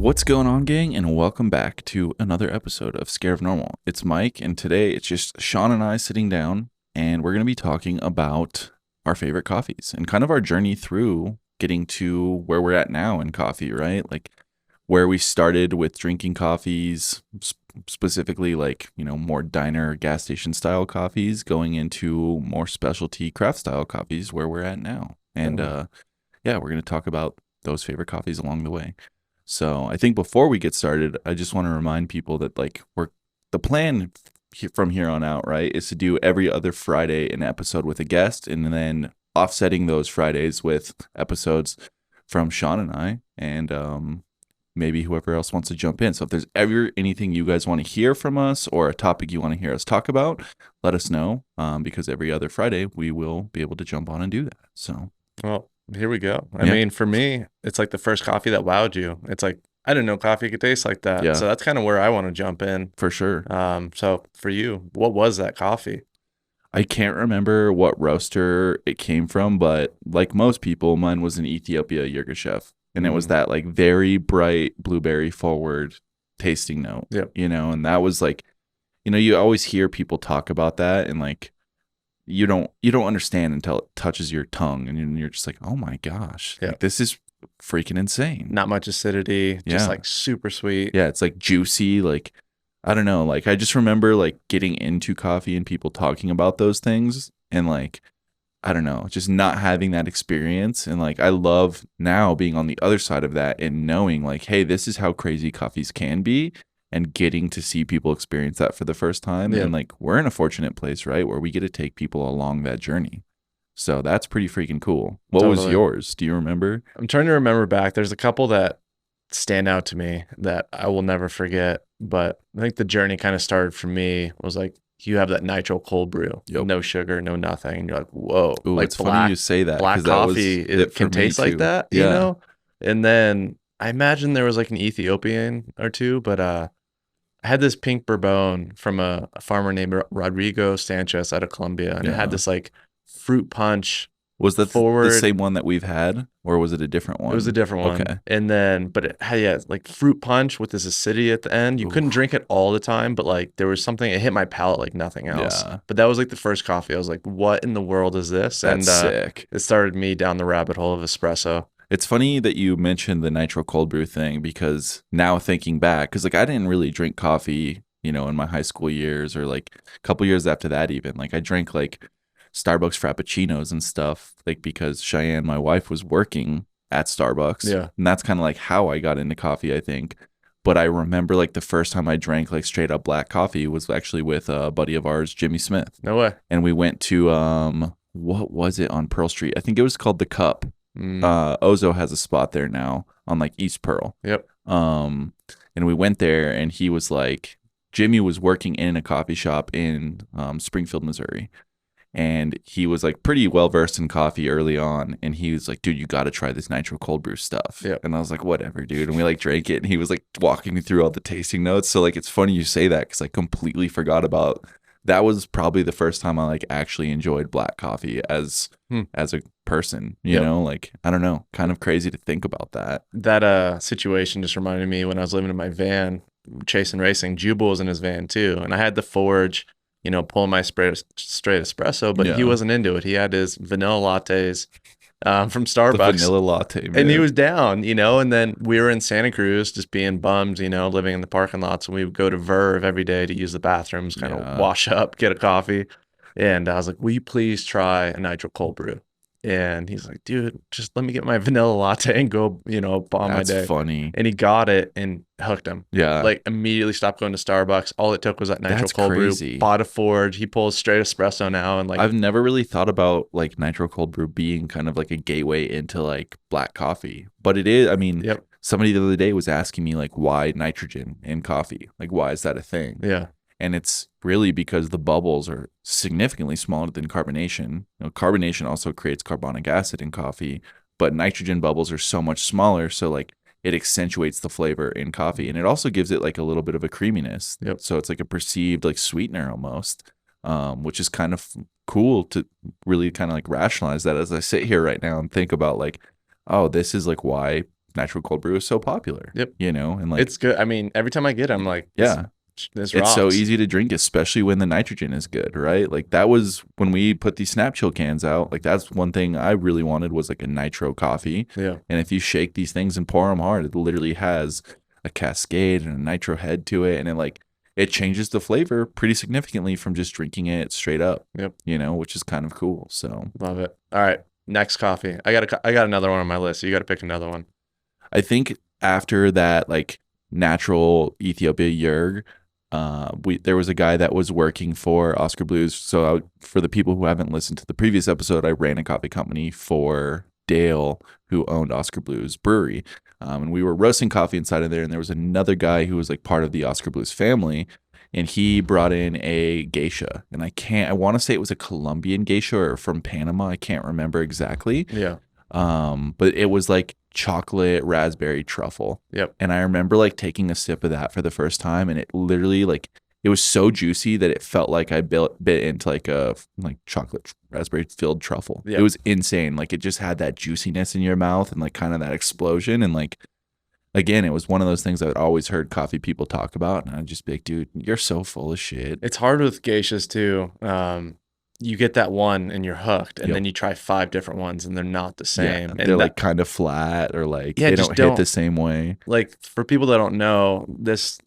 What's going on, gang, and welcome back to another episode of Scare of Normal. It's Mike, and today it's just Shawn and I sitting down, and we're going to be talking about our favorite coffees and kind of our journey through getting to where we're at now in coffee, right? Like where we started with drinking coffees, specifically like, more diner, gas station style coffees, going into more specialty craft style coffees where we're at now. And we're going to talk about those favorite coffees along the way. So I think before we get started, I just want to remind people that the plan from here on out, right, is to do every other Friday an episode with a guest, and then offsetting those Fridays with episodes from Shawn and I, and maybe whoever else wants to jump in. So if there's ever anything you guys want to hear from us or a topic you want to hear us talk about, let us know, because every other Friday we will be able to jump on and do that. So, well, here we go. I mean, for me, it's like the first coffee that wowed you. It's like, I didn't know coffee could taste like that. Yeah. So that's kind of where I want to jump in. For sure. So for you, what was that coffee? I can't remember what roaster it came from, but like most people, mine was an Ethiopia 𝙎𝘾𝘼𝙍𝙀𝘿. And it was that like very bright blueberry forward tasting note, and that was like, you always hear people talk about that, and like, you don't understand until it touches your tongue, and you're just like, oh my gosh, like, this is freaking insane. Not much acidity, just like super sweet. Yeah, it's like juicy. Like, I don't know. Like, I just remember like getting into coffee and people talking about those things, and like, I don't know, just not having that experience. And like, I love now being on the other side of that and knowing like, hey, this is how crazy coffees can be, and getting to see people experience that for the first time. And like, we're in a fortunate place, right, where we get to take people along that journey. So that's pretty freaking cool. What was yours? Do you remember? I'm trying to remember back. There's a couple that stand out to me that I will never forget. But I think the journey kind of started for me was like, you have that nitro cold brew, no sugar, no nothing. And you're like, whoa. Ooh, like it's funny you say that. Black coffee can taste like that, you know? And then I imagine there was like an Ethiopian or two, but I had this pink bourbon from a farmer named Rodrigo Sanchez out of Colombia. And it had this like fruit punch. Was that the same one that we've had, or was it a different one? It was a different one. Okay. And then, but it had, like fruit punch with this acidity at the end. You couldn't drink it all the time, but like there was something, it hit my palate like nothing else. Yeah. But that was like the first coffee. I was like, what in the world is this? That's sick. It started me down the rabbit hole of espresso. It's funny that you mentioned the nitro cold brew thing, because now thinking back, because like I didn't really drink coffee, in my high school years, or like a couple years after that even. Like I drank like Starbucks Frappuccinos and stuff, like because Cheyenne, my wife, was working at Starbucks. Yeah. And that's kind of like how I got into coffee, I think. But I remember like the first time I drank like straight up black coffee was actually with a buddy of ours, Jimmy Smith. No way. And we went to, what was it on Pearl Street? I think it was called The Cup. Ozo has a spot there now on like East Pearl. Yep. And we went there, and he was like, Jimmy was working in a coffee shop in Springfield, Missouri. And he was like pretty well versed in coffee early on, and he was like, dude, you got to try this nitro cold brew stuff. Yep. And I was like, whatever, dude. And we like drank it, and he was like walking me through all the tasting notes. So like, it's funny you say that, because I completely forgot about that. Was probably the first time I like actually enjoyed black coffee as a person, you know, like, I don't know, kind of crazy to think about that. That situation just reminded me when I was living in my van chasing racing. Jubal was in his van too, and I had the Forge, pulling my straight espresso, but he wasn't into it. He had his vanilla lattes from Starbucks. The vanilla latte, man. And he was down, and then we were in Santa Cruz just being bums, living in the parking lots, and we would go to Verve every day to use the bathrooms, kind of wash up, get a coffee. And I was like, will you please try a nitro cold brew? And he's like, dude, just let me get my vanilla latte and go, bomb my day. That's funny. And he got it and hooked him. Yeah. Like immediately stopped going to Starbucks. All it took was that nitro cold brew. Bought a Forge. He pulls straight espresso now. And like, I've never really thought about like nitro cold brew being kind of like a gateway into like black coffee. But it is, I mean, somebody the other day was asking me like, why nitrogen in coffee? Like, why is that a thing? Yeah. And it's really because the bubbles are significantly smaller than carbonation. Carbonation also creates carbonic acid in coffee, but nitrogen bubbles are so much smaller. So like, it accentuates the flavor in coffee, and it also gives it like a little bit of a creaminess. Yep. So it's like a perceived like sweetener almost, which is kind of cool to really kind of like rationalize that as I sit here right now and think about like, oh, this is like why natural cold brew is so popular. Yep. And like it's good. I mean, every time I get it, I'm like, this it's rocks. so easy to drink, especially when the nitrogen is good, right? Like that was when we put these Snap Chill cans out. Like that's one thing I really wanted was like a nitro coffee. Yeah. And if you shake these things and pour them hard, it literally has a cascade and a nitro head to it, and it changes the flavor pretty significantly from just drinking it straight up. Yep. Which is kind of cool. So love it. All right, next coffee. I got another one on my list. So you got to pick another one. I think after that, like natural Ethiopia Yerg, there was a guy that was working for Oscar Blues. So for the people who haven't listened to the previous episode, I ran a coffee company for Dale, who owned Oscar Blues Brewery. And we were roasting coffee inside of there. And there was another guy who was like part of the Oscar Blues family. And he brought in a geisha. And I want to say it was a Colombian geisha or from Panama. I can't remember exactly. Yeah. But it was like chocolate raspberry truffle. Yep. And I remember like taking a sip of that for the first time, and it literally like it was so juicy that it felt like I bit into like a chocolate raspberry filled truffle. Yep. It was insane. Like it just had that juiciness in your mouth and like kind of that explosion. And like again, it was one of those things I'd always heard coffee people talk about, and I'd just be like, dude, you're so full of shit. It's hard with geishas too. You get that one and you're hooked, and then you try 5 different ones and they're not the same. Yeah, and they're like kind of flat, or like they don't hit the same way. Like for people that don't know this,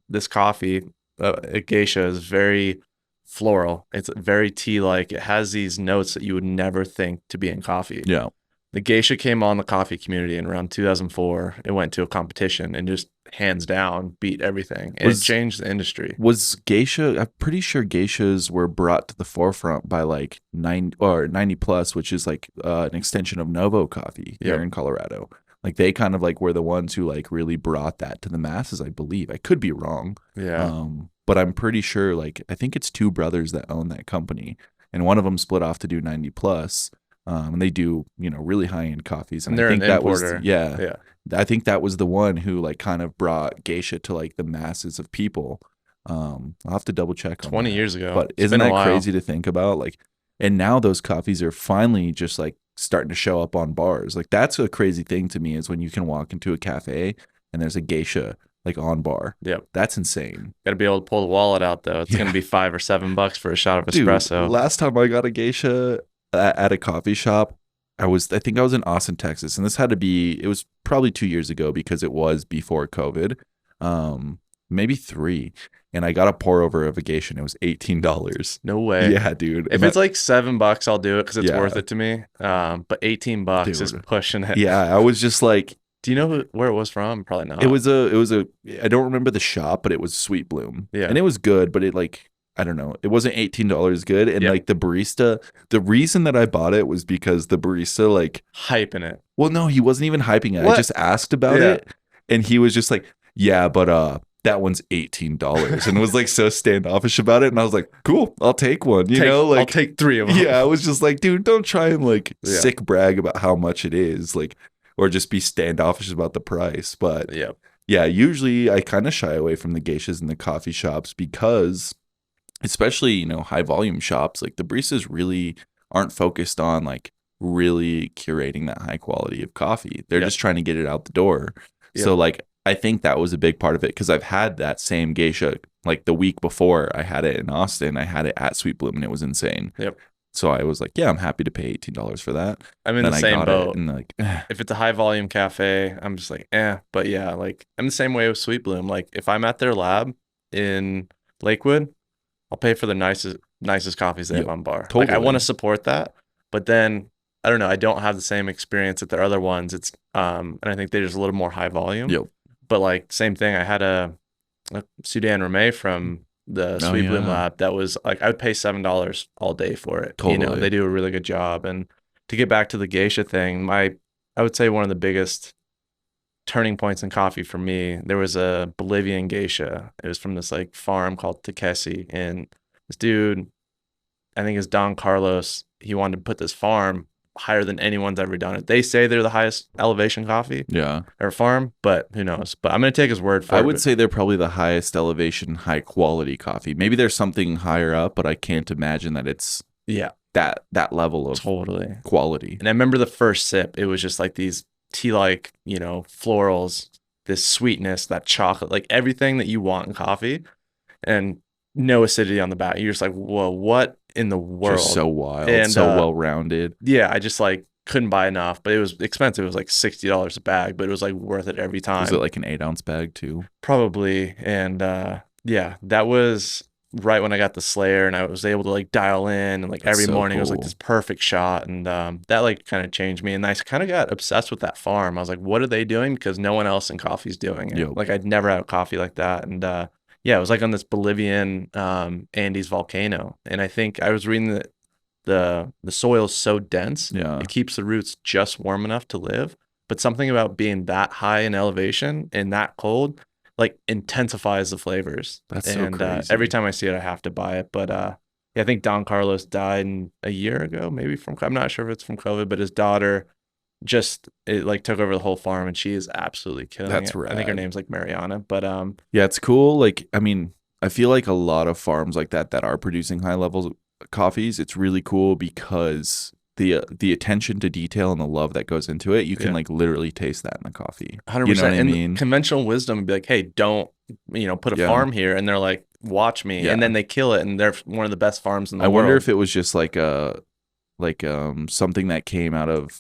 this coffee, a geisha is very floral. It's very tea-like. It has these notes that you would never think to be in coffee. Yeah. The geisha came on the coffee community in around 2004. It went to a competition and just hands down beat everything. And it changed the industry. Was geisha? I'm pretty sure geishas were brought to the forefront by like 90 Plus, which is like an extension of Novo Coffee here in Colorado. Like they kind of like were the ones who like really brought that to the masses, I believe. I could be wrong. Yeah. But I'm pretty sure like I think it's 2 brothers that own that company, and one of them split off to do 90 Plus. And they do, really high-end coffees. And they're I think an that importer. was, yeah. I think that was the one who like kind of brought geisha to like the masses of people. I'll have to double check on 20 that. years ago. But isn't that crazy to think about? Like, and now those coffees are finally just like starting to show up on bars. Like that's a crazy thing to me is when you can walk into a cafe and there's a geisha like on bar. Yep. That's insane. Got to be able to pull the wallet out though. It's going to be $5 or $7 for a shot of espresso. Dude, last time I got a geisha at a coffee shop, I think I was in Austin, Texas, and it was probably 2 years ago because it was before COVID, maybe 3, and I got a pour over of a geisha and it was $18. No way. Yeah, dude. If it's like $7, I'll do it because it's worth it to me. But $18 is pushing it. Yeah, I was just like, do you know where it was from? Probably not. It was a I don't remember the shop, but it was Sweet Bloom. Yeah, and it was good, but it like I don't know. It wasn't $18 good. And like the barista, the reason that I bought it was because the barista like hyping it. Well, no, he wasn't even hyping it. What? I just asked about it and he was just like, yeah, but that one's $18 and was like so standoffish about it. And I was like, cool, I'll take one. I'll take 3 of them. Yeah, I was just like, dude, don't try and like sick brag about how much it is, like, or just be standoffish about the price. But yeah, usually I kind of shy away from the geishas in the coffee shops because especially, high volume shops, like the baristas really aren't focused on like really curating that high quality of coffee. They're just trying to get it out the door. So like, I think that was a big part of it because I've had that same geisha like the week before I had it in Austin. I had it at Sweet Bloom and it was insane. So I was like, yeah, I'm happy to pay $18 for that. I'm in the same boat. And like, if it's a high volume cafe, I'm just like, But yeah, like I'm the same way with Sweet Bloom. Like if I'm at their lab in Lakewood, I'll pay for the nicest coffees they have on bar. Totally. Like I want to support that, but then I don't know. I don't have the same experience at their other ones. It's and I think they're just a little more high volume. But like same thing. I had a Sudan Rameh from the Sweet Bloom lab that was like I would pay $7 all day for it. Totally. They do a really good job. And to get back to the geisha thing, I would say one of the biggest turning points in coffee for me, there was a Bolivian geisha. It was from this like farm called 𝙎𝘾𝘼𝑍𝑰, and this dude, I think it's Don Carlos, he wanted to put this farm higher than anyone's ever done it. They say they're the highest elevation coffee or farm, but who knows? But I'm going to take his word for it. I would say they're probably the highest elevation, high quality coffee. Maybe there's something higher up, but I can't imagine that it's that level of quality. And I remember the first sip, it was just like these tea-like, florals, this sweetness, that chocolate, like everything that you want in coffee, and no acidity on the back. You're just like, whoa, what in the world? Just so wild, And so well-rounded. yeah, I just like couldn't buy enough, but it was expensive. It was like $60 a bag, but it was like worth it every time. Was it like an 8-ounce bag too? Probably. And yeah, that was right when I got the Slayer, and I was able to like dial in, and like every so morning it was like cool. this perfect shot, and that like kind of changed me, and I kind of got obsessed with that farm. I was like, what are they doing? Because no one else in coffee is doing it. Yep. Like I'd never had coffee like that, and yeah, it was like on this Bolivian Andes volcano, and I think I was reading that the soil is so dense, Yeah. it keeps the roots just warm enough to live, but something about being that high in elevation and that cold like intensifies the flavors. That's so crazy. Every time I see it, I have to buy it. But yeah, I think Don Carlos died a year ago, maybe I'm not sure if it's from COVID, but his daughter it like took over the whole farm, and she is absolutely killing That's it. rad. I think her name's like Mariana, but yeah, it's cool. Like, I mean, I feel like a lot of farms like that are producing high levels of coffees, it's really cool because the attention to detail and the love that goes into it, you can like literally taste that in the coffee. 100%. You know what I and mean? Conventional wisdom would be like, hey, don't put a farm here, and they're like, watch me, and then they kill it, and they're one of the best farms in the world. I wonder if it was just like something that came out of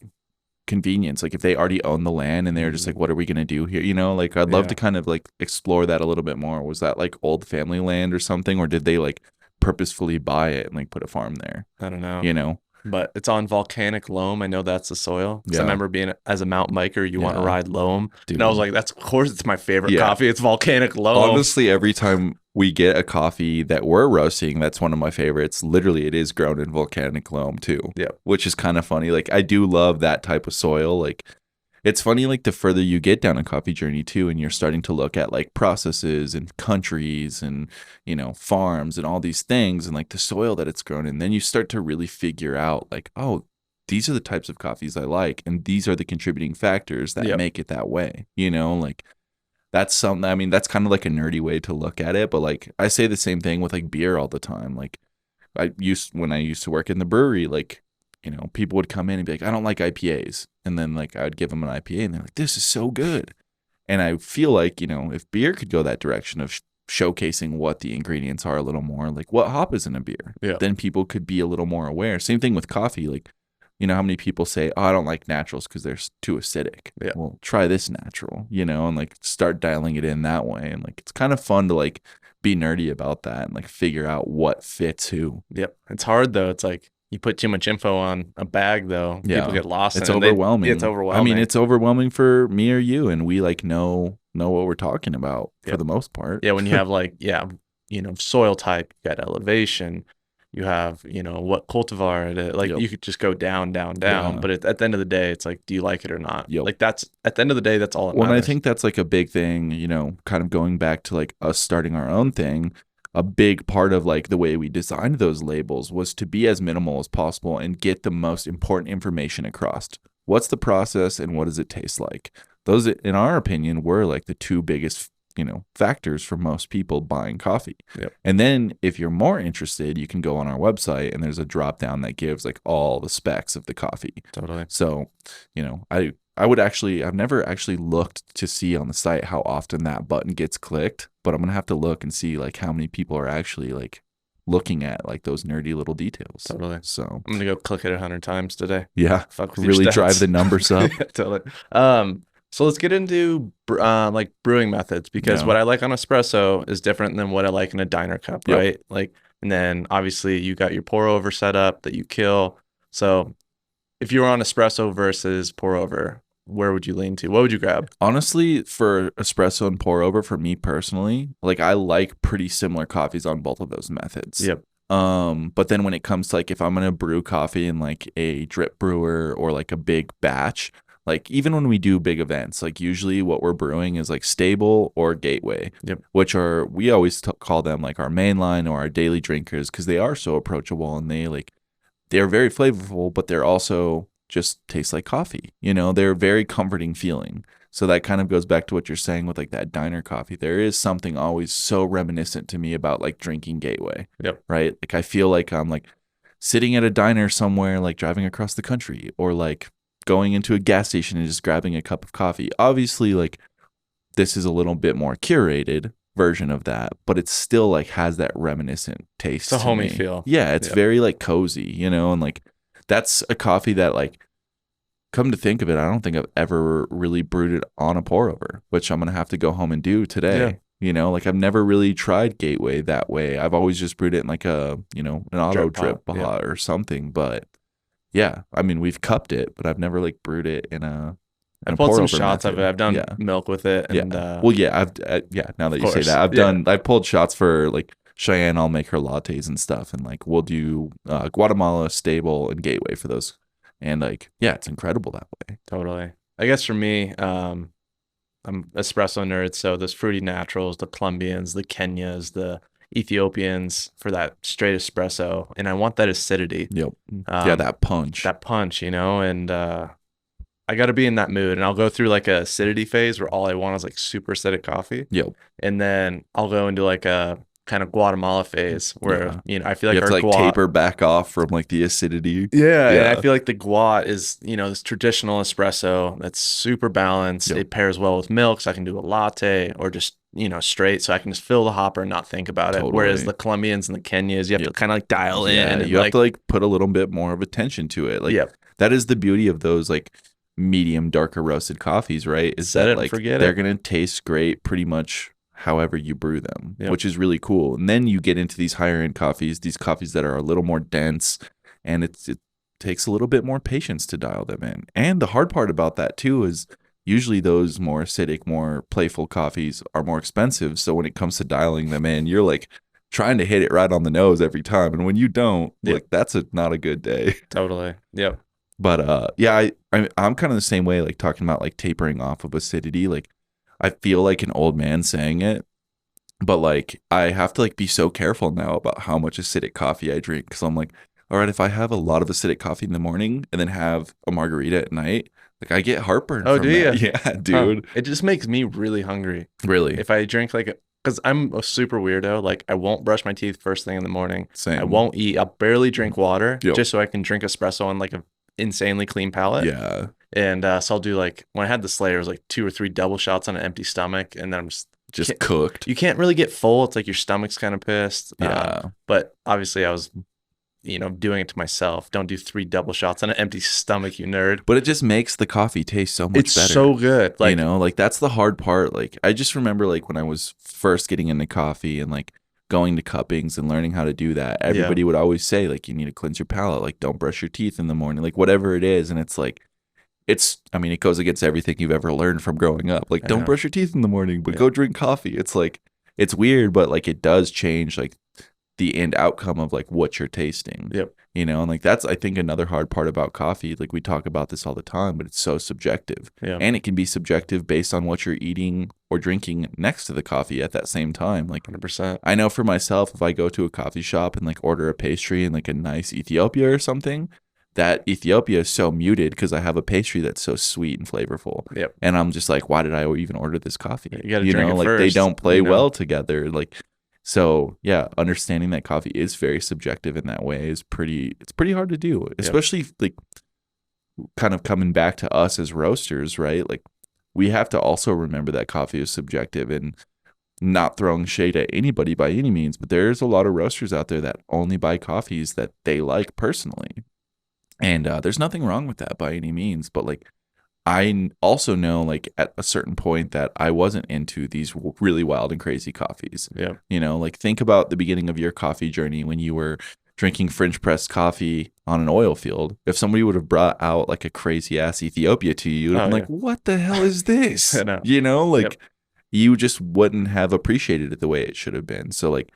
convenience, like if they already own the land and they're just like, what are we gonna do here? Like I'd love to kind of like explore that a little bit more. Was that like old family land or something, or did they like purposefully buy it and like put a farm there? I don't know. But it's on volcanic loam. I know that's the soil. I remember being as a mountain biker, you want to ride loam. Dude. And I was like, of course it's my favorite coffee. It's volcanic loam. Honestly, every time we get a coffee that we're roasting, that's one of my favorites. Literally, it is grown in volcanic loam too. Yeah. Which is kind of funny. Like I do love that type of soil. Like it's funny, like the further you get down a coffee journey too, and you're starting to look at like processes and countries and, farms and all these things and like the soil that it's grown in, then you start to really figure out like, oh, these are the types of coffees I like. And these are the contributing factors that make it that way. Like that's something, I mean, that's kind of like a nerdy way to look at it. But like I say the same thing with like beer all the time. Like when I used to work in the brewery, like, people would come in and be like, I don't like IPAs. And then like I would give them an IPA and they're like, this is so good. And I feel like, if beer could go that direction of showcasing what the ingredients are a little more, like what hop is in a beer, then people could be a little more aware. Same thing with coffee. Like, how many people say, oh, I don't like naturals because they're too acidic. Yeah. Well, try this natural, and like start dialing it in that way. And like, it's kind of fun to like be nerdy about that and like figure out what fits who. Yep. It's hard though. It's like, you put too much info on a bag, though. Yeah. People get lost. It's overwhelming. It's overwhelming. I mean, it's overwhelming for me or you, and we like know what we're talking about for the most part. Yeah. When you have like, soil type, you got elevation, you have, what cultivar it is. Like you could just go down. Yeah. But at the end of the day, it's like, do you like it or not? Yep. Like that's at the end of the day, that's all it matters. Well, and I think that's like a big thing, kind of going back to like us starting our own thing. A big part of like the way we designed those labels was to be as minimal as possible and get the most important information across. What's the process and what does it taste like? Those, in our opinion, were like the two biggest, factors for most people buying coffee. Yep. And then if you're more interested, you can go on our website and there's a drop down that gives like all the specs of the coffee. Totally. So, I've never actually looked to see on the site how often that button gets clicked, but I'm going to have to look and see like how many people are actually like looking at like those nerdy little details. Totally. So I'm going to go click it 100 times today. Yeah. Really drive the numbers up. Yeah, totally. So let's get into like brewing methods, because what I like on espresso is different than what I like in a diner cup, right? Like, and then obviously you got your pour over setup that you kill. So if you were on espresso versus pour over, where would you lean to? What would you grab? Honestly, for espresso and pour over, for me personally, like I like pretty similar coffees on both of those methods. Yep. But then when it comes to like if I'm gonna brew coffee in like a drip brewer or like a big batch, like even when we do big events, like usually what we're brewing is like stable or gateway, which are, we always call them like our main line or our daily drinkers, because they are so approachable and they're very flavorful, but they're also just taste like coffee. They're very comforting feeling. So that kind of goes back to what you're saying with like that diner coffee. There is something always so reminiscent to me about like drinking gateway. Yep. Right. Like I feel like I'm like sitting at a diner somewhere, like driving across the country, or like going into a gas station and just grabbing a cup of coffee. Obviously, like this is a little bit more curated version of that, but it still like has that reminiscent taste. It's a homey feel. Yeah, it's very like cozy, you know, and like that's a coffee that like, come to think of it, I don't think I've ever really brewed it on a pour over, which I'm gonna have to go home and do today. Yeah. You know, like I've never really tried Gateway that way. I've always just brewed it in like a, you know, an auto drip pot or something. But yeah, I mean, we've cupped it, but I've never like brewed it in a. I pulled some shots of it. I've done milk with it. And, well, yeah, now that you say that, I pulled shots for like Cheyenne. I'll make her lattes and stuff, and like we'll do Guatemala, Stable, and Gateway for those. And like, yeah, it's incredible that way. Totally. I guess for me, I'm espresso nerd, so those fruity naturals, the Colombians, the Kenyas, the Ethiopians for that straight espresso, and I want that acidity. Yep. Yeah, that punch. You know, and I got to be in that mood, and I'll go through like a acidity phase where all I want is like super acidic coffee. Yep. And then I'll go into like a kind of Guatemala phase where you know I feel like you have to like taper back off from like the acidity. Yeah, and I feel like the Guat is, you know, this traditional espresso that's super balanced. It pairs well with milk, so I can do a latte or just, you know, straight, so I can just fill the hopper and not think about it. Whereas the Colombians and the Kenyas, you have to kind of like dial in. And you have to like put a little bit more of attention to it. Like that is the beauty of those like medium darker roasted coffees, right? Is that like they're gonna taste great pretty much however you brew them, which is really cool. And then you get into these higher end coffees, these coffees that are a little more dense, and it takes a little bit more patience to dial them in. And the hard part about that too is usually those more acidic, more playful coffees are more expensive. So when it comes to dialing them in, you're like trying to hit it right on the nose every time. And when you don't, like that's not a good day. Totally. Yep. But yeah, I'm kind of the same way, like talking about like tapering off of acidity. Like I feel like an old man saying it, but like I have to like be so careful now about how much acidic coffee I drink, because I'm like, all right, if I have a lot of acidic coffee in the morning and then have a margarita at night, like I get heartburn. Oh, do you? Yeah, dude. It just makes me really hungry. Really? If I drink like because I'm a super weirdo. Like I won't brush my teeth first thing in the morning. Same. I won't eat. I'll barely drink water just so I can drink espresso on like a insanely clean palate. Yeah. And so I'll do like, when I had the Slayer, it was like 2 or 3 double shots on an empty stomach, and then I'm just cooked. You can't really get full. It's like your stomach's kind of pissed. Yeah. But obviously I was, you know, doing it to myself. Don't do 3 double shots on an empty stomach, you nerd. But it just makes the coffee taste so much better. It's so good. Like, you know, like that's the hard part. Like I just remember like when I was first getting into coffee and like going to cuppings and learning how to do that, everybody would always say like, you need to cleanse your palate. Like don't brush your teeth in the morning, like whatever it is. And it's like, I mean, it goes against everything you've ever learned from growing up. Like, don't brush your teeth in the morning, but go drink coffee. It's like, it's weird, but like it does change like the end outcome of like what you're tasting. Yep. You know, and like that's, I think, another hard part about coffee. Like we talk about this all the time, but it's so subjective. Yeah. And it can be subjective based on what you're eating or drinking next to the coffee at that same time. Like 100%. I know for myself, if I go to a coffee shop and like order a pastry and like a nice Ethiopia or something, that Ethiopia is so muted because I have a pastry that's so sweet and flavorful. Yep. And I'm just like, why did I even order this coffee? You gotta drink it like first, they don't play well together. Like, so yeah, understanding that coffee is very subjective in that way is it's pretty hard to do, especially like kind of coming back to us as roasters, right? Like we have to also remember that coffee is subjective and not throwing shade at anybody by any means, but there's a lot of roasters out there that only buy coffees that they like personally. And there's nothing wrong with that by any means. But like, I also know like at a certain point that I wasn't into these really wild and crazy coffees. Yeah. You know, like think about the beginning of your coffee journey when you were drinking French press coffee on an oil field. If somebody would have brought out like a crazy ass Ethiopia to you, you'd have been like, what the hell is this? I know. You know, like you just wouldn't have appreciated it the way it should have been. So like,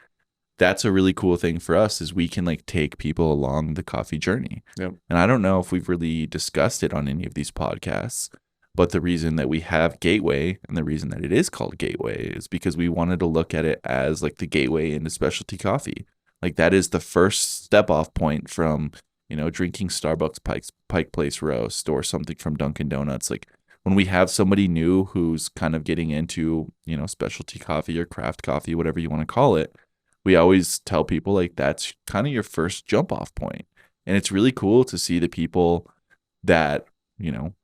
that's a really cool thing for us is we can like take people along the coffee journey. Yep. And I don't know if we've really discussed it on any of these podcasts, but the reason that we have Gateway and the reason that it is called Gateway is because we wanted to look at it as like the gateway into specialty coffee. Like that is the first step off point from, you know, drinking Starbucks Pike Place Roast or something from Dunkin' Donuts. Like when we have somebody new who's kind of getting into, you know, specialty coffee or craft coffee, whatever you want to call it, we always tell people like that's kind of your first jump off point. And it's really cool to see the people that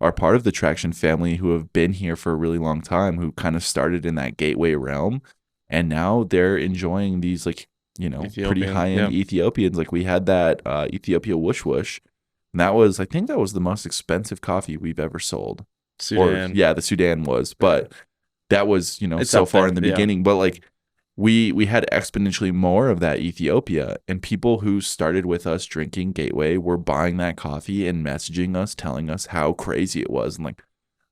are part of the Traction family, who have been here for a really long time, who kind of started in that gateway realm, and now they're enjoying these like, pretty high-end Ethiopians. Like we had that Ethiopia Whoosh Whoosh, and I think that was the most expensive coffee we've ever sold. Sudan. The Sudan was, but that was, it's so far in the beginning, but like we had exponentially more of that Ethiopia, and people who started with us drinking Gateway were buying that coffee and messaging us, telling us how crazy it was. And like,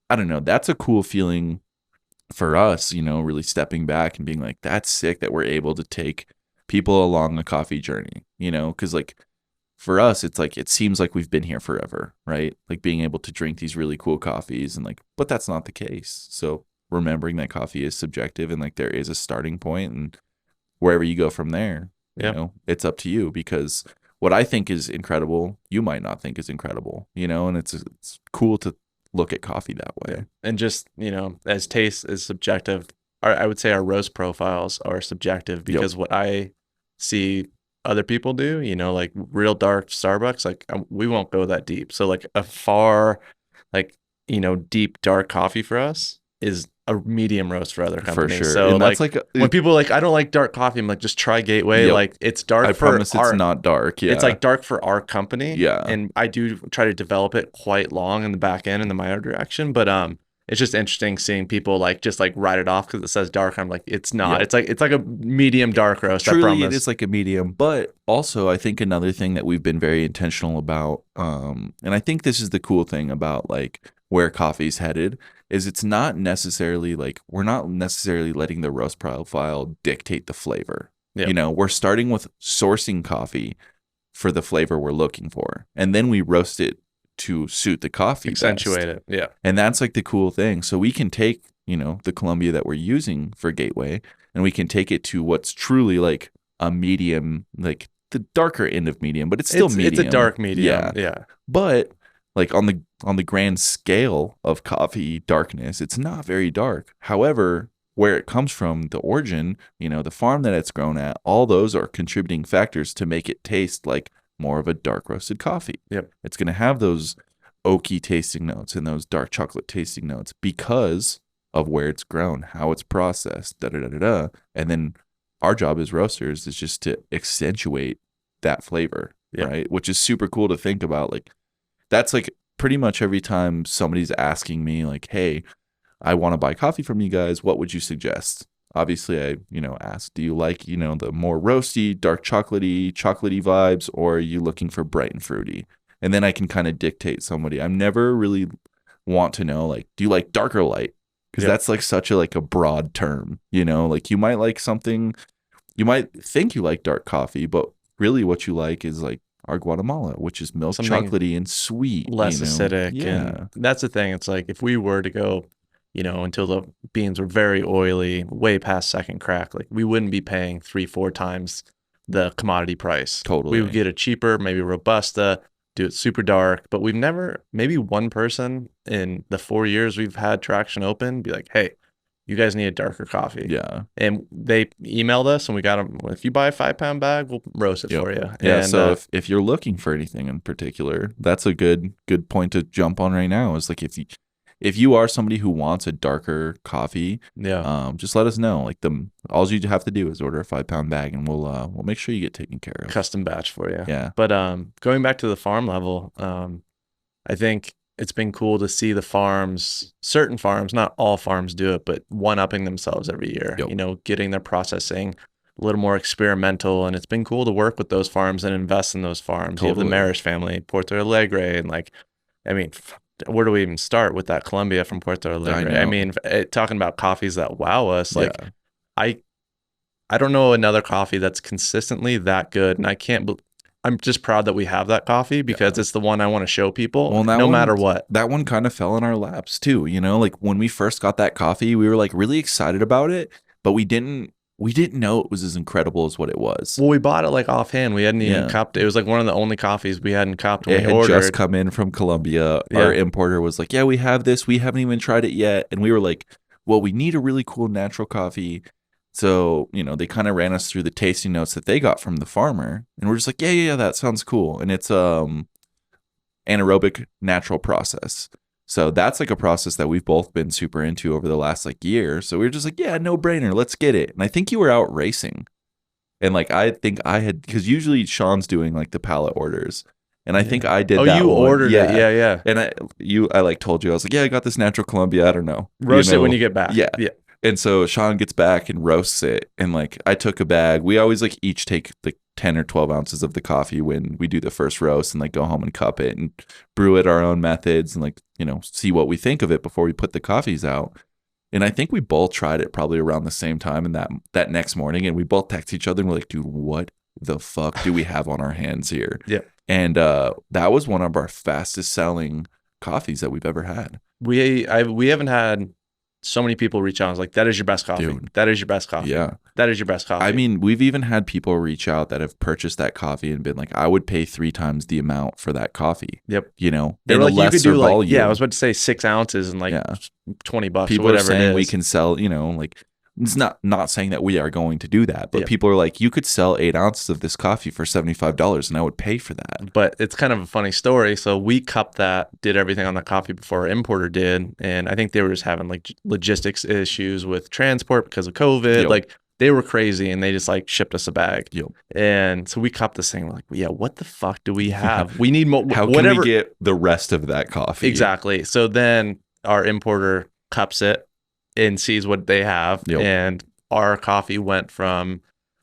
I don't know, that's a cool feeling for us, really stepping back and being like, that's sick that we're able to take people along a coffee journey, because like for us, it's like, it seems like we've been here forever, right? Like being able to drink these really cool coffees, and like, but that's not the case. So remembering that coffee is subjective, and like there is a starting point, and wherever you go from there, it's up to you, because what I think is incredible, you might not think is incredible, and it's cool to look at coffee that way. And just, as taste is subjective, I would say our roast profiles are subjective, because what I see other people do, like real dark Starbucks, like we won't go that deep. So like a far, like, deep dark coffee for us is a medium roast for other companies. For sure. So and like, that's when people are like, I don't like dark coffee, I'm like, just try Gateway. Like it's dark. I promise it's not dark. Yeah. It's like dark for our company. Yeah. And I do try to develop it quite long in the back end in the Meyer direction. But it's just interesting seeing people like just like write it off because it says dark. I'm like, it's not. It's like a medium dark roast. Truly, I promise. It is like a medium. But also, I think another thing that we've been very intentional about, and I think this is the cool thing about like where coffee's headed, is it's not necessarily like, we're not necessarily letting the roast profile dictate the flavor. We're starting with sourcing coffee for the flavor we're looking for, and then we roast it to suit the coffee, accentuate it. Yeah. And that's like the cool thing. So we can take, the Colombia that we're using for Gateway, and we can take it to what's truly like a medium, like the darker end of medium, but it's still medium. It's a dark medium. Yeah. But like on the grand scale of coffee darkness, it's not very dark. However, where it comes from, the origin, the farm that it's grown at, all those are contributing factors to make it taste like more of a dark roasted coffee. Yep. It's going to have those oaky tasting notes and those dark chocolate tasting notes because of where it's grown, how it's processed, and then our job as roasters is just to accentuate that flavor, right? Which is super cool to think about. Like that's like pretty much every time somebody's asking me like, hey, I want to buy coffee from you guys, what would you suggest? Obviously, I, ask, do you like, the more roasty, dark chocolatey vibes, or are you looking for bright and fruity? And then I can kind of dictate somebody. I never really want to know, like, do you like dark or light? Because that's like such a broad term, like you might like something, you might think you like dark coffee, but really what you like is like our Guatemala, which is milk chocolatey and sweet. Less acidic. Yeah. And that's the thing. It's like if we were to go, until the beans were very oily, way past second crack, like we wouldn't be paying 3-4 times the commodity price. Totally. We would get a cheaper, maybe Robusta, do it super dark. But we've never, maybe one person in the 4 years we've had Traction open be like, hey, you guys need a darker coffee. Yeah. And they emailed us and we got them. If you buy a 5-pound bag, we'll roast it for you. Yeah. And, so if you're looking for anything in particular, that's a good point to jump on right now, is like if you are somebody who wants a darker coffee, just let us know. Like all you have to do is order a 5-pound bag, and we'll make sure you get taken care of. Custom batch for you. Yeah. But going back to the farm level, I think it's been cool to see the farms, certain farms, not all farms do it, but one-upping themselves every year. Yep. Getting their processing a little more experimental, and it's been cool to work with those farms and invest in those farms. Totally. You have the Marish family, Puerto Alegre, and like, I mean, where do we even start with that Colombia from Puerto Alegre? I mean, talking about coffees that wow us, like I don't know another coffee that's consistently that good, and I'm just proud that we have that coffee because it's the one I want to show people, no matter what. That one kind of fell in our laps too, like when we first got that coffee, we were like really excited about it, but we didn't know it was as incredible as what it was. Well, we bought it like offhand. We hadn't even cupped it. It was like one of the only coffees we hadn't cupped when it we had ordered. just come in from Colombia. Our importer was like, yeah, we have this. We haven't even tried it yet. And we were like, well, we need a really cool natural coffee. So, they kind of ran us through the tasting notes that they got from the farmer. And we're just like, yeah, that sounds cool. And it's anaerobic natural process. So that's like a process that we've both been super into over the last like year. So we were just like, yeah, no brainer, let's get it. And I think you were out racing. And like I think I had, because usually Shawn's doing like the pallet orders. And I think I did that you one. ordered it. Yeah. And I like told you, I was like, yeah, I got this natural Colombia. I don't know. Roast it when you get back. Yeah. And so Shawn gets back and roasts it. And like I took a bag. We always like each take like 10 or 12 ounces of the coffee when we do the first roast and like go home and cup it and brew it our own methods and like, you know, see what we think of it before we put the coffees out. And I think we both tried it probably around the same time and that next morning. And we both text each other and we're like, dude, what the fuck do we have on our hands here? Yeah. And that was one of our fastest selling coffees that we've ever had. We haven't had so many people reach out and was like, that is your best coffee. Dude. That is your best coffee. Yeah. That is your best coffee. I mean, we've even had people reach out that have purchased that coffee and been like, I would pay 3 times the amount for that coffee. Yep. You know, they in were a like, you could do volume. like, yeah, I was about to say 6 ounces and like $20 people or whatever are saying it is. we can sell, you know, like, it's not saying that we are going to do that, but people are like, you could sell 8 ounces of this coffee for $75 and I would pay for that. But it's kind of a funny story. So we cupped that, did everything on the coffee before our importer did. And I think they were just having like logistics issues with transport because of COVID. Yep. Like they were crazy and they just like shipped us a bag. Yep. And so we cupped this thing. We're like, yeah, what the fuck do we have? We need more. How can we get the rest of that coffee? Exactly. So then our importer cups it and sees what they have. Yep. And our coffee went from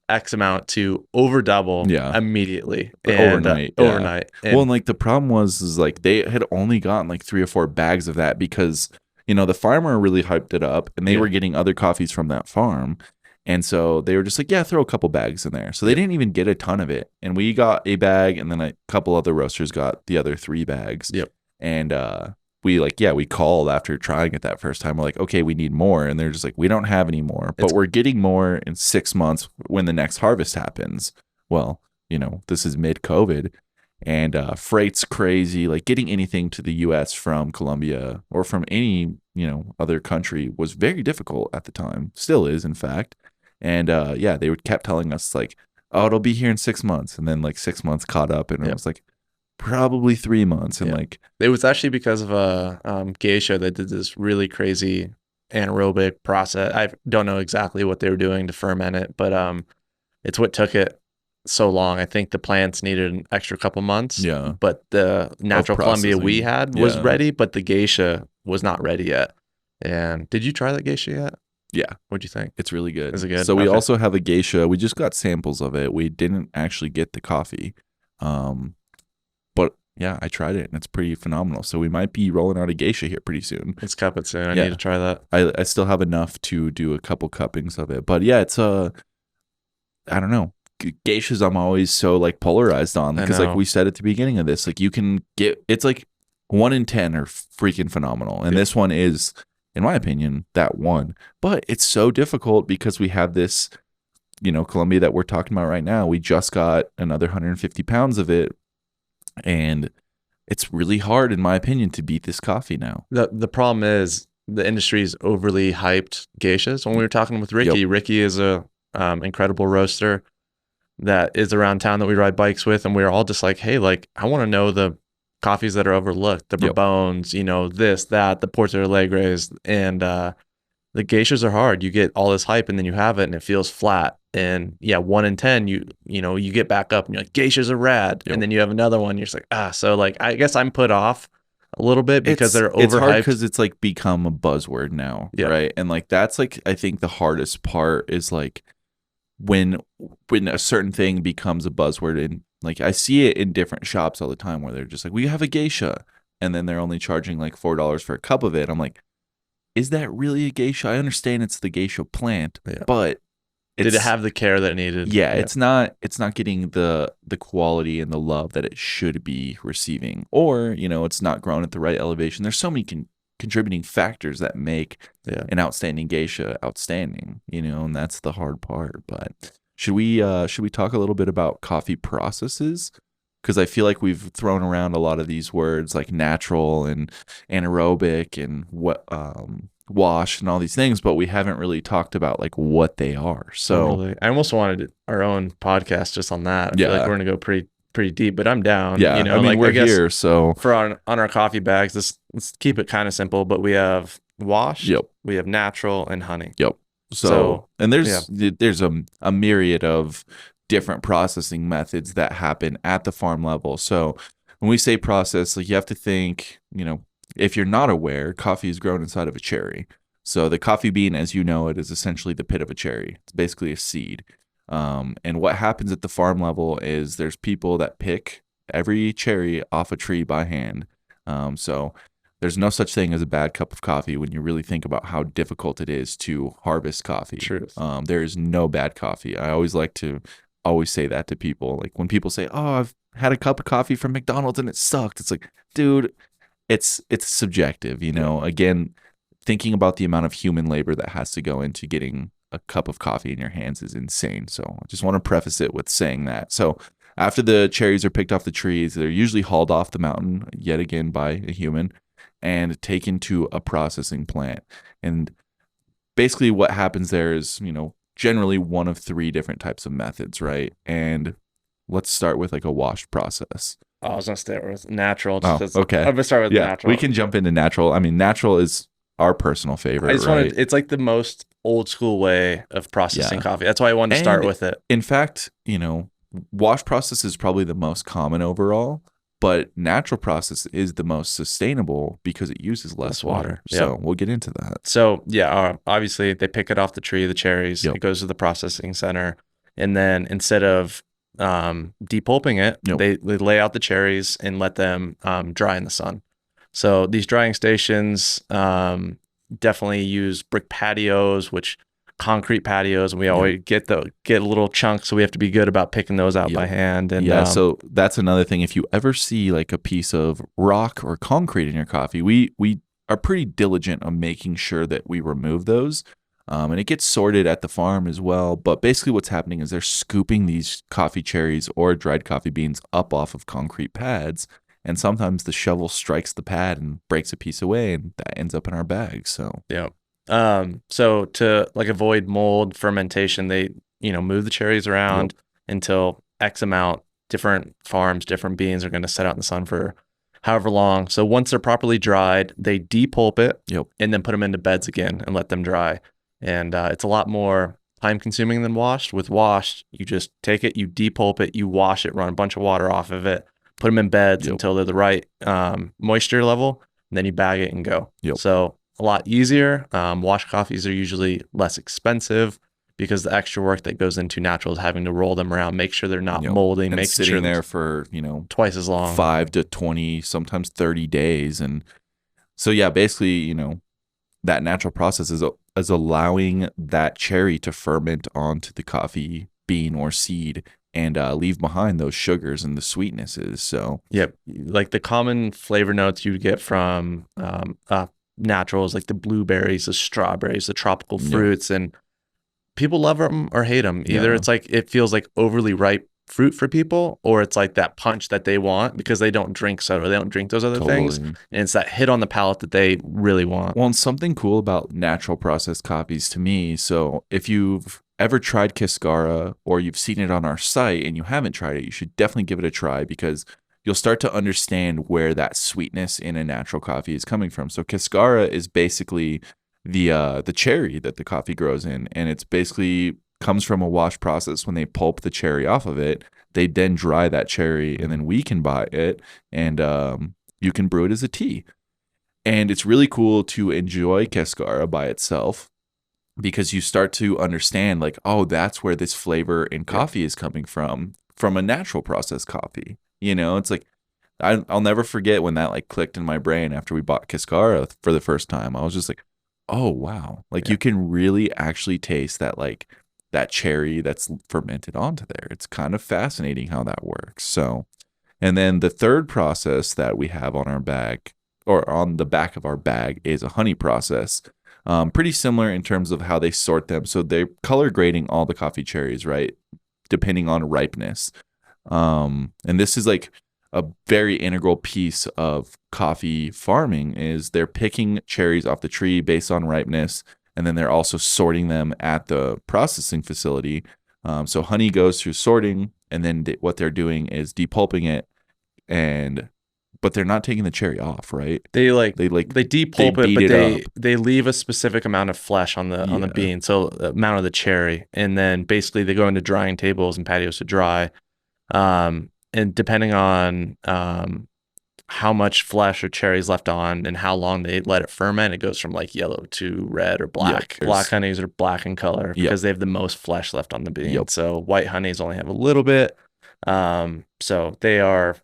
X amount to over double immediately. Overnight. Overnight. Well, and like the problem was like they had only gotten like 3 or 4 bags of that because, you know, the farmer really hyped it up and they were getting other coffees from that farm. And so they were just like, yeah, throw a couple bags in there. So they didn't even get a ton of it. And we got a bag and then a couple other roasters got the other 3 bags. Yep. And we called after trying it that first time. We're like, okay, we need more. And they're just like, we don't have any more, but we're getting more in 6 months when the next harvest happens. Well, you know, this is mid-COVID and freight's crazy. Like getting anything to the US from Colombia or from any, you know, other country was very difficult at the time. Still is, in fact. And they kept telling us like, oh, it'll be here in 6 months. And then like 6 months caught up and it was like, probably 3 months. And like it was actually because of a geisha that did this really crazy anaerobic process. I don't know exactly what they were doing to ferment it, but it's what took it so long. I think the plants needed an extra couple months. Yeah. But the natural Colombia we had was ready, but the geisha was not ready yet. And did you try that geisha yet? Yeah. What'd you think? It's really good. Is it good? So we also have a geisha. We just got samples of it. We didn't actually get the coffee. But yeah, I tried it and it's pretty phenomenal. So we might be rolling out a geisha here pretty soon. Let's cup it soon. I need to try that. I still have enough to do a couple cuppings of it. But yeah, it's I don't know. Geishas I'm always so like polarized on because like we said at the beginning of this, like you can get, it's like 1 in 10 are freaking phenomenal. And this one is, in my opinion, that one. But it's so difficult because we have this, you know, Colombia that we're talking about right now. We just got another 150 pounds of it. And it's really hard, in my opinion, to beat this coffee now. The problem is the industry's overly hyped geishas. When we were talking with Ricky, Ricky is a incredible roaster that is around town that we ride bikes with. And we were all just like, hey, like, I want to know the coffees that are overlooked, the Bourbones, you know, this, that, the Porto Alegres. And the geishas are hard. You get all this hype and then you have it and it feels flat. And 1 in 10, you get back up and you're like, geishas are rad. And then you have another one. You're just like, so like, I guess I'm put off a little bit because they're overhyped. It's hard because it's like become a buzzword now. Right. And like, that's like, I think the hardest part is like when a certain thing becomes a buzzword, and like, I see it in different shops all the time where they're just like, we have a geisha. And then they're only charging like $4 for a cup of it. I'm like, is that really a geisha? I understand it's the geisha plant, but did it have the care that it needed? Yeah, it's not getting the quality and the love that it should be receiving, or you know, it's not grown at the right elevation. There's so many contributing factors that make an outstanding geisha outstanding, you know, and that's the hard part. But should we talk a little bit about coffee processes? Because I feel like we've thrown around a lot of these words like natural and anaerobic and wash and all these things, but we haven't really talked about like what they are. So I almost wanted our own podcast just on that. I feel like we're gonna go pretty pretty deep, but I'm down. Yeah, You know, I mean, like we're I guess here, so for on our coffee bags, let's keep it kind of simple. But we have washed, yep, we have natural, and honey. yep. So, So and yeah, there's a myriad of different processing methods that happen at the farm level. So when we say process, like you have to think, if you're not aware, coffee is grown inside of a cherry. So the coffee bean, as you know it, is essentially the pit of a cherry. It's basically a seed. And what happens at the farm level is there's people that pick every cherry off a tree by hand. So there's no such thing as a bad cup of coffee when you really think about how difficult it is to harvest coffee. truth. There is no bad coffee. I always like to say that to people. Like when people say, "Oh, I've had a cup of coffee from McDonald's and it sucked." It's like, dude, it's subjective, Again, thinking about the amount of human labor that has to go into getting a cup of coffee in your hands is insane. So I just want to preface it with saying that. So after the cherries are picked off the trees, they're usually hauled off the mountain yet again by a human and taken to a processing plant. And basically what happens there is, generally one of three different types of methods, right? And let's start with like a washed process. I was gonna start with natural. Okay. I'm gonna start with natural. We can jump into natural. I mean, natural is our personal favorite. I just right? wanted. It's like the most old school way of processing coffee. That's why I wanted to start with it. In fact, wash process is probably the most common overall, but natural process is the most sustainable because it uses less water. So we'll get into that. So yeah, obviously they pick it off the tree, the cherries. Yep. It goes to the processing center, and then instead of depulping it, Yep. they lay out the cherries and let them dry in the sun. So these drying stations definitely use brick patios, concrete patios, and we always get a little chunk, so we have to be good about picking those out by hand. And so that's another thing. If you ever see like a piece of rock or concrete in your coffee, we are pretty diligent on making sure that we remove those. And it gets sorted at the farm as well. But basically what's happening is they're scooping these coffee cherries or dried coffee beans up off of concrete pads. And sometimes the shovel strikes the pad and breaks a piece away, and that ends up in our bag. So yeah. So to like avoid mold fermentation, they move the cherries around until X amount. Different farms, different beans are going to set out in the sun for however long. So once they're properly dried, they depulp it and then put them into beds again and let them dry. And it's a lot more time consuming than washed. With washed, you just take it, you depulp it, you wash it, run a bunch of water off of it, put them in beds until they're the right moisture level, and then you bag it and go. So a lot easier. Washed coffees are usually less expensive because the extra work that goes into natural is having to roll them around, make sure they're not molding, and make sitting sure there for twice as long, 5 to 20, sometimes 30 days. And so basically that natural process is allowing that cherry to ferment onto the coffee bean or seed and leave behind those sugars and the sweetnesses. So like the common flavor notes you get from naturals, like the blueberries, the strawberries, the tropical fruits, and people love them or hate them. Either it's like it feels like overly ripe fruit for people, or it's like that punch that they want because they don't drink soda, they don't drink those other things, and it's that hit on the palate that they really want. Well, and something cool about natural processed coffees to me, so if you've ever tried 𝙎𝘾𝘼 or you've seen it on our site and you haven't tried it, you should definitely give it a try because you'll start to understand where that sweetness in a natural coffee is coming from. So 𝙎𝘾𝘼 is basically the cherry that the coffee grows in, and it's basically comes from a wash process. When they pulp the cherry off of it, they then dry that cherry, and then we can buy it, and you can brew it as a tea. And it's really cool to enjoy 𝙎𝘾𝘼 by itself because you start to understand like, oh, that's where this flavor in coffee is coming from a natural processed coffee. It's like I'll never forget when that like clicked in my brain after we bought 𝙎𝘾𝘼 for the first time. I was just like, oh wow, like you can really actually taste that, like that cherry that's fermented onto there. It's kind of fascinating how that works. So, and then the third process that we have on our bag or on the back of our bag is a honey process. Pretty similar in terms of how they sort them. So they're color grading all the coffee cherries, right? Depending on ripeness. And this is like a very integral piece of coffee farming is they're picking cherries off the tree based on ripeness, and then they're also sorting them at the processing facility. So honey goes through sorting, and then what they're doing is depulping it, but they're not taking the cherry off, right? They They depulp it, beat but it up. they leave a specific amount of flesh on the bean, so the amount of the cherry, and then basically they go into drying tables and patios to dry. And depending on how much flesh or cherry is left on and how long they let it ferment, it goes from like yellow to red or black. Black honeys are black in color because they have the most flesh left on the bean. So white honeys only have a little bit. So they are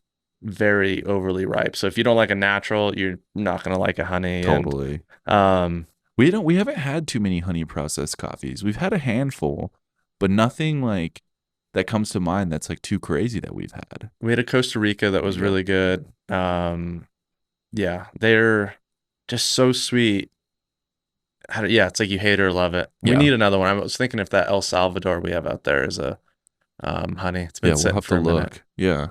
very overly ripe. So if you don't like a natural, you're not going to like a honey. Totally. And, we haven't had too many honey processed coffees. We've had a handful, but nothing like that comes to mind that's like too crazy that we've had. We had a Costa Rica that was really good. Yeah, they're just so sweet. It's like you hate it or love it. We need another one. I was thinking if that El Salvador we have out there is a honey. It's been sitting for a minute. Yeah.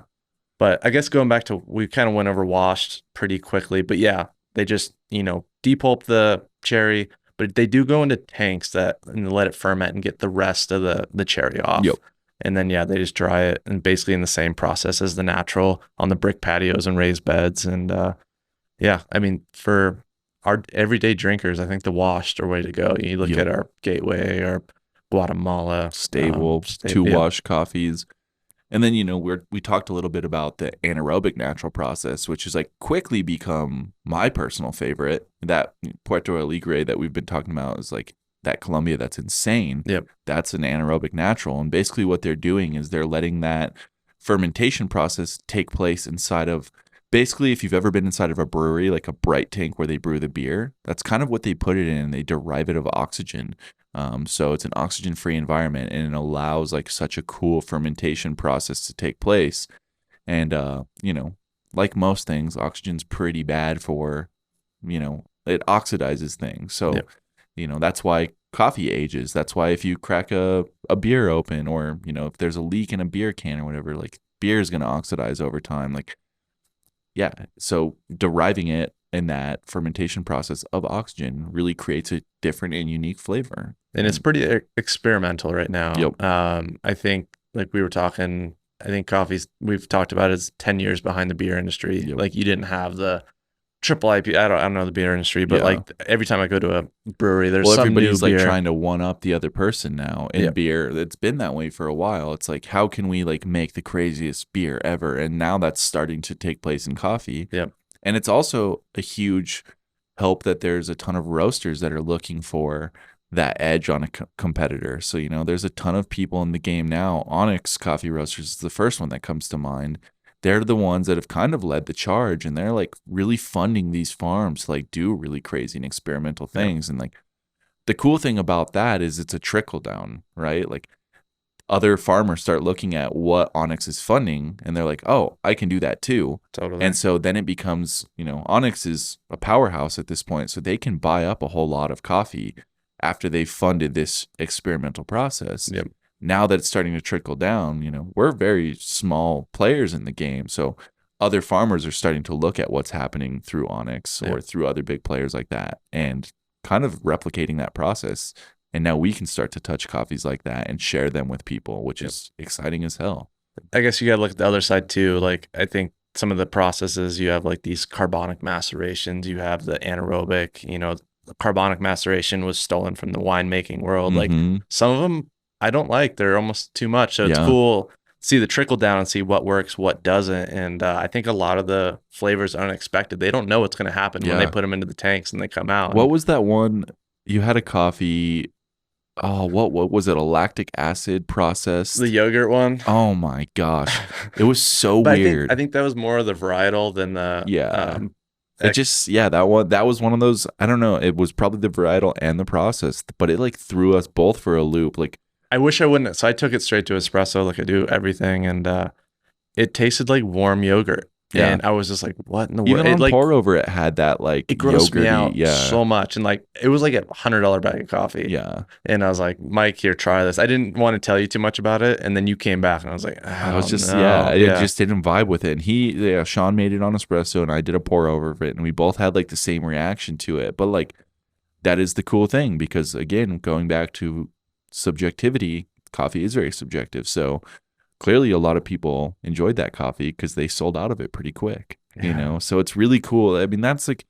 But I guess going back to, we kind of went over washed pretty quickly, but yeah, they just, depulp the cherry, but they do go into tanks and let it ferment and get the rest of the cherry off. Yep. And then, they just dry it, and basically in the same process as the natural on the brick patios and raised beds. And I mean, for our everyday drinkers, I think the washed are way to go. You look at our Gateway, our Guatemala, Stable, two wash coffees. And then, we talked a little bit about the anaerobic natural process, which has like quickly become my personal favorite. That Puerto Alegre that we've been talking about is like that Colombia that's insane. Yep. That's an anaerobic natural. And basically what they're doing is they're letting that fermentation process take place inside of, basically if you've ever been inside of a brewery, like a bright tank where they brew the beer, that's kind of what they put it in. They derive it of oxygen. So it's an oxygen-free environment, and it allows like such a cool fermentation process to take place. And, like most things, oxygen's pretty bad for, it oxidizes things. So, that's why coffee ages. That's why if you crack a beer open, or, if there's a leak in a beer can or whatever, like beer is going to oxidize over time. Like, so deriving it in that fermentation process of oxygen really creates a different and unique flavor. And it's pretty experimental right now. Yep. I think, like we were talking, I think coffee's, we've talked about, is 10 years behind the beer industry. Yep. Like you didn't have the triple IP. I don't know the beer industry, but like every time I go to a brewery, there's some everybody's new like beer. trying to one up the other person now in beer. It's been that way for a while. It's like, how can we like make the craziest beer ever? And now that's starting to take place in coffee. Yep. And it's also a huge help that there's a ton of roasters that are looking for that edge on a competitor. So, there's a ton of people in the game now. Onyx Coffee Roasters is the first one that comes to mind. They're the ones that have kind of led the charge, and they're like really funding these farms to like do really crazy and experimental things. And like the cool thing about that is it's a trickle down, right? Like other farmers start looking at what Onyx is funding, and they're like, oh, I can do that too. Totally. And so then it becomes, Onyx is a powerhouse at this point, so they can buy up a whole lot of coffee after they've funded this experimental process. Yep. Now that it's starting to trickle down, we're very small players in the game. So other farmers are starting to look at what's happening through Onyx or through other big players like that, and kind of replicating that process. And now we can start to touch coffees like that and share them with people, which is exciting as hell. I guess you got to look at the other side too. Like I think some of the processes, you have like these carbonic macerations, you have the anaerobic, carbonic maceration was stolen from the winemaking world. Like some of them I don't like, they're almost too much. So it's cool to see the trickle down and see what works, what doesn't. And I think a lot of the flavors are unexpected. They don't know what's going to happen when they put them into the tanks and they come out. What was that one? You had a coffee. Oh, what was it? A lactic acid process? The yogurt one? Oh my gosh. It was so weird. I think that was more of the varietal than the that was one of those, I don't know, it was probably the varietal and the process, but it like threw us both for a loop. Like I wish I wouldn't. So I took it straight to espresso like I do everything, and it tasted like warm yogurt. Yeah. And I was just like, what in the world? Even on pour over, it had that like it grossed me out yeah. so much. And like it was like a $100 bag of coffee. Yeah. And I was like, Mike, here, try this. I didn't want to tell you too much about it. And then you came back and I was like, I was just just didn't vibe with it. And Shawn made it on espresso and I did a pour over of it, and we both had like the same reaction to it. But like that is the cool thing, because again, going back to subjectivity, coffee is very subjective. So clearly a lot of people enjoyed that coffee because they sold out of it pretty quick, you know? So it's really cool. I mean, that's like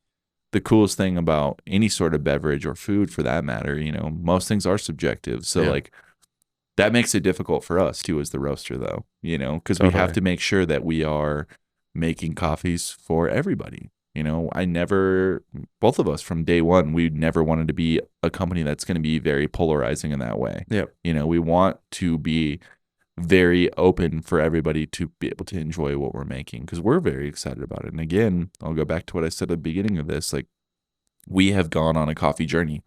the coolest thing about any sort of beverage or food for that matter. You know, most things are subjective. So like that makes it difficult for us too as the roaster though, you know, because we have to make sure that we are making coffees for everybody. You know, both of us from day one, we never wanted to be a company that's going to be very polarizing in that way. You know, we want to be very open for everybody to be able to enjoy what we're making because we're very excited about it. And again, I'll go back to what I said at the beginning of this. Like, we have gone on a coffee journey.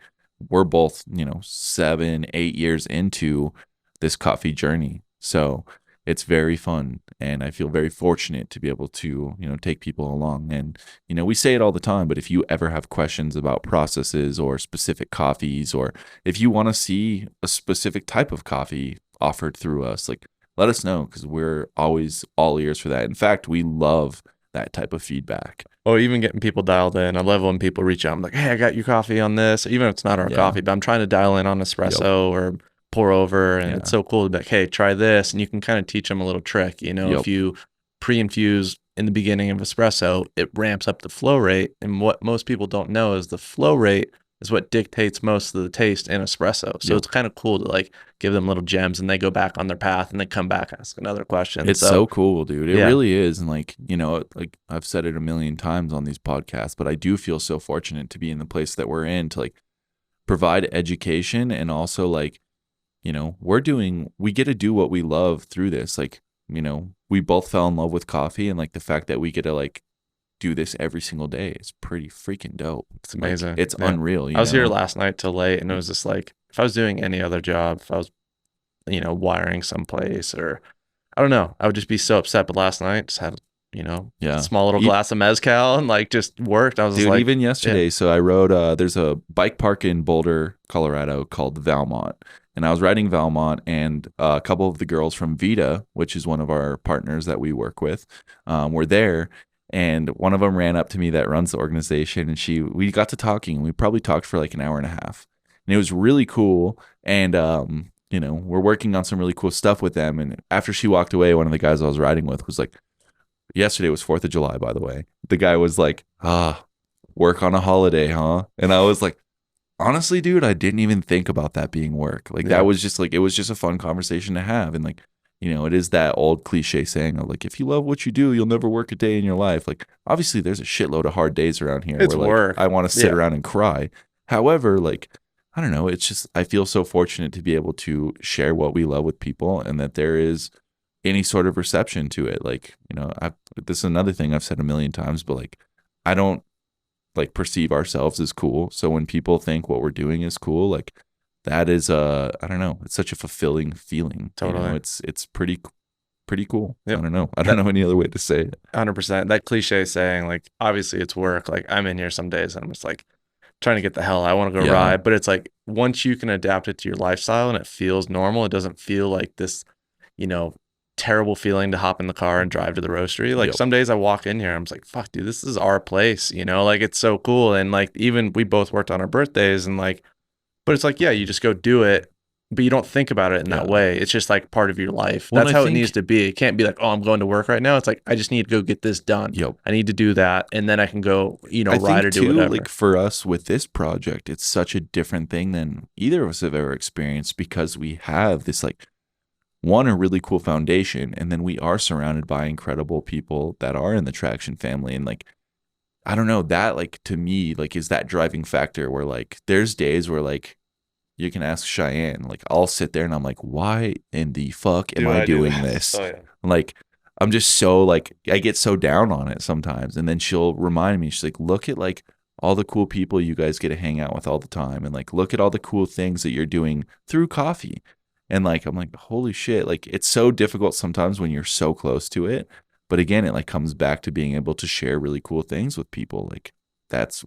We're both, you know, 7, 8 years into this coffee journey. So it's very fun. And I feel very fortunate to be able to, you know, take people along. And, you know, we say it all the time, but if you ever have questions about processes or specific coffees, or if you want to see a specific type of coffee offered through us, like, let us know because we're always all ears for that. In fact, we love that type of feedback. Or even getting people dialed in. I love when people reach out. I'm like, hey, I got your coffee on this. Even if it's not our coffee, but I'm trying to dial in on espresso or pour over. And it's so cool to be like, hey, try this. And you can kind of teach them a little trick. You know, if you pre-infuse in the beginning of espresso, it ramps up the flow rate. And what most people don't know is the flow rate is what dictates most of the taste in espresso. So it's kind of cool to like give them little gems and they go back on their path and they come back and ask another question. It's so cool, dude. It really is. And like, you know, like I've said it a million times on these podcasts, but I do feel so fortunate to be in the place that we're in to like provide education. And also like, you know, we get to do what we love through this. Like, you know, we both fell in love with coffee, and like the fact that we get to like do this every single day is pretty freaking dope. It's amazing. Like, it's unreal. I was here last night till late, and it was just like, if I was doing any other job, if I was, you know, wiring someplace, or I don't know, I would just be so upset. But last night, just had, you know, a small little glass of mezcal and like just worked. I was just like, even yesterday. So I rode, there's a bike park in Boulder, Colorado called 𝙎𝘾𝘼𝙍𝙍𝙍. And I was riding 𝙎𝘾𝘼𝑼𝑍, and a couple of the girls from Vita, which is one of our partners that we work with, were there. And one of them ran up to me that runs the organization, and we got to talking. We probably talked for like an hour and a half, and it was really cool. And you know, we're working on some really cool stuff with them. And after she walked away, one of the guys I was riding with was like, yesterday was 4th of July, by the way. The guy was like, work on a holiday, huh? And I was like, honestly, dude, I didn't even think about that being work. Like that was just like, it was just a fun conversation to have. And like, you know, it is that old cliche saying of like, if you love what you do, you'll never work a day in your life. Like, obviously there's a shitload of hard days around here. It's where, work. Like, I want to sit around and cry. However, like, I don't know. It's just, I feel so fortunate to be able to share what we love with people, and that there is any sort of reception to it. Like, you know, this is another thing I've said a million times, but like, I don't like perceive ourselves as cool. So when people think what we're doing is cool, like that is I don't know, it's such a fulfilling feeling. Totally. You know, it's pretty cool. I don't know any other way to say it. 100%. That cliche saying, like, obviously it's work. Like, I'm in here some days and I'm just like trying to get the hell. I want to go ride. But it's like, once you can adapt it to your lifestyle and it feels normal, it doesn't feel like this, you know, terrible feeling to hop in the car and drive to the roastery. Like some days I walk in here, I'm just like, fuck, dude, this is our place, you know, like it's so cool. And like, even we both worked on our birthdays, and like, but it's like, yeah, you just go do it, but you don't think about it in that way. It's just like part of your life. That's how it needs to be. It can't be like, oh, I'm going to work right now. It's like, I just need to go get this done. I need to do that, and then I can go, you know, ride or do whatever. Like for us with this project, it's such a different thing than either of us have ever experienced, because we have this like, one, a really cool foundation, and then we are surrounded by incredible people that are in the Traction family. And like, I don't know, that like to me like is that driving factor where like there's days where like you can ask Cheyenne, like I'll sit there and I'm like, why in the fuck am I doing this? Like I'm just so like, I get so down on it sometimes, and then she'll remind me, she's like, look at like all the cool people you guys get to hang out with all the time, and like look at all the cool things that you're doing through coffee. And like, I'm like, holy shit. Like, it's so difficult sometimes when you're so close to it. But again, it like comes back to being able to share really cool things with people. Like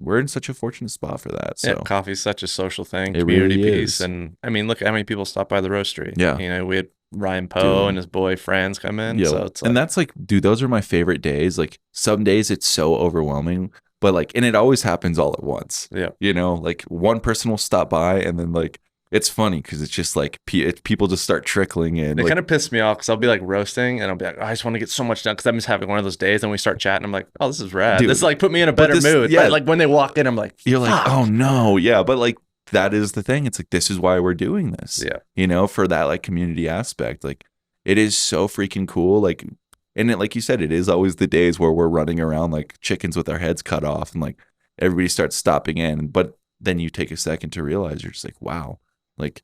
we're in such a fortunate spot for that. So coffee is such a social thing, it community really piece. And I mean, look at how many people stop by the roastery. Yeah. You know, we had Ryan Poe and his boy friends come in. So it's like, and that's like, dude, those are my favorite days. Like some days it's so overwhelming, but like, and it always happens all at once. Yeah. You know, like one person will stop by, and then like It's funny because it's just like people just start trickling in. It Like, kind of pissed me off because I'll be like roasting and I'll be like, oh, I just want to get so much done because I'm just having one of those days. And we start chatting. I'm like, oh, this is rad. Dude, this like put me in a better mood. yeah. But like when they walk in, I'm like, you're like, fuck. oh no, yeah. But like that is the thing. It's like this is why we're doing this. Yeah. You know, for that like community aspect. Like it is so freaking cool. Like, and it, like you said, it is always the days where we're running around like chickens with our heads cut off, and like everybody starts stopping in. But then you take a second to realize you're just like, wow, like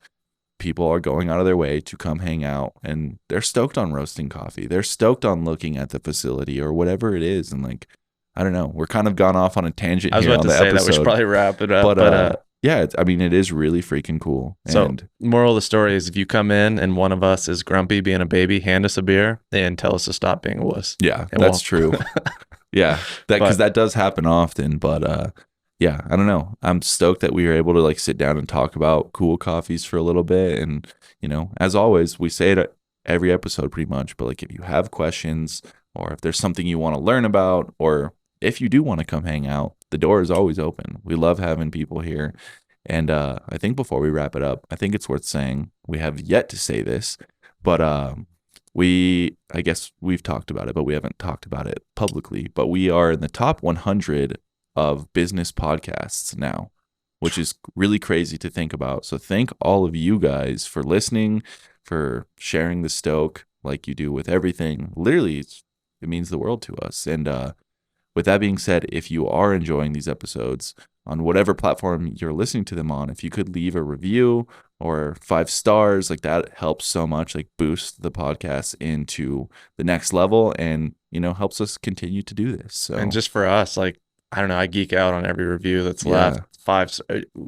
people are going out of their way to come hang out, and they're stoked on roasting coffee. They're stoked on looking at the facility or whatever it is. And like, I don't know, we're kind of gone off on a tangent. I was here about on to the say episode, that we should probably wrap it up. but yeah, I mean, it is really freaking cool. So, And moral of the story is if you come in and one of us is grumpy being a baby, hand us a beer and tell us to stop being a wuss. yeah, And that's true. Yeah, because that does happen often. But yeah, I don't know. I'm stoked that we were able to like sit down and talk about cool coffees for a little bit. And, you know, as always, we say it every episode pretty much. But like if you have questions or if there's something you want to learn about, or if you do want to come hang out, the door is always open. We love having people here. And I think before we wrap it up, I think it's worth saying we have yet to say this, but I guess we've talked about it, but we haven't talked about it publicly. But we are in the top 100 of business podcasts now, which is really crazy to think about. So thank all of you guys for listening, for sharing the stoke like you do with everything. Literally, it means the world to us. And with that being said, if you are enjoying these episodes on whatever platform you're listening to them on, if you could leave a review or 5 stars, like that helps so much, like boost the podcast into the next level and, you know, helps us continue to do this. So, And just for us, like, I don't know, I geek out on every review that's left. 5,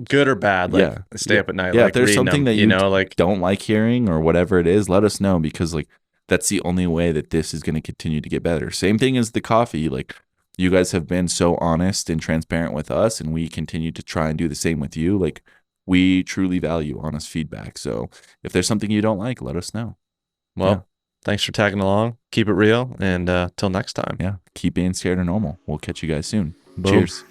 good or bad, like stay up at night. Yeah, like, if there's something them, that you know, like don't like hearing or whatever it is, let us know, because like that's the only way that this is going to continue to get better. Same thing as the coffee. Like you guys have been so honest and transparent with us, and we continue to try and do the same with you. Like we truly value honest feedback. So if there's something you don't like, let us know. Well, thanks for tagging along. Keep it real, and till next time. Yeah, keep being scared of normal. We'll catch you guys soon. Boom. Cheers.